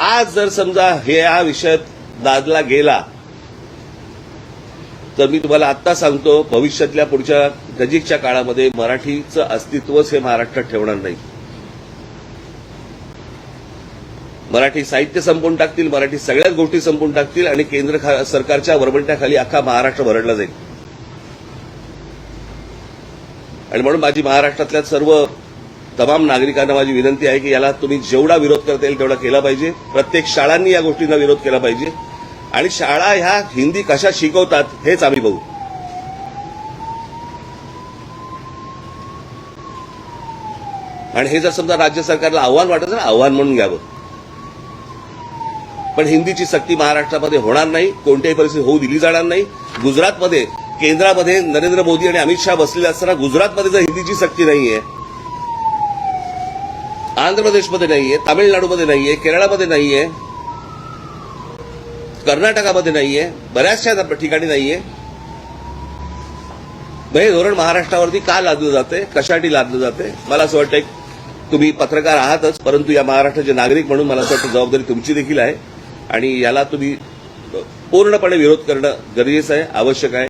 आज जर समजा हा विषय दादला गेला तर मी तुम्हाला आत्ता सांगतो, भविष्यातल्या पुढच्या नजीकच्या काळामध्ये मराठीचं अस्तित्वच हे महाराष्ट्रात ठेवणार नाही. मराठी साहित्य संपवून टाकतील, मराठी सगळ्याच गोष्टी संपवून टाकतील आणि केंद्र सरकारच्या वरवंट्याखाली अख्खा महाराष्ट्र भरडला जाईल. आणि म्हणून माझी महाराष्ट्रातल्या सर्व तमाम नागरिकांना माझी विनंती आहे की याला तुम्ही जेवढा विरोध करता येईल तेवढा केला पाहिजे. प्रत्येक शाळांनी या गोष्टींना विरोध केला पाहिजे आणि शाळा ह्या हिंदी कशा शिकवतात हेच आम्ही बघू. आणि हे जर समजा राज्य सरकारला आव्हान वाटत तर आव्हान म्हणून घ्यावं. पण हिंदीची सक्ती महाराष्ट्रामध्ये होणार नाही, कोणत्याही परिस्थितीत होऊ दिली जाणार नाही. गुजरातमध्ये केंद्रामध्ये नरेंद्र मोदी आणि अमित शहा बसलेले असताना गुजरातमध्ये जर हिंदीची सक्ती नाहीये, आंध्र प्रदेशमध्ये नाहीये, तामिळनाडूमध्ये नाहीये, केरळमध्ये नाहीये, कर्नाटकामध्ये नाहीये, बऱ्याचशा ठिकाणी नाहीये, हे धोरण महाराष्ट्रावरती का लादलं जाते, कशासाठी लादलं जाते? मला असं वाटतं तुम्ही पत्रकार आहातच, परंतु या महाराष्ट्राचे नागरिक म्हणून मला असं वाटतं जबाबदारी तुमची देखील आहे आणि याला तुम्ही पूर्णपणे विरोध करणं गरजेचं आहे, आवश्यक आहे.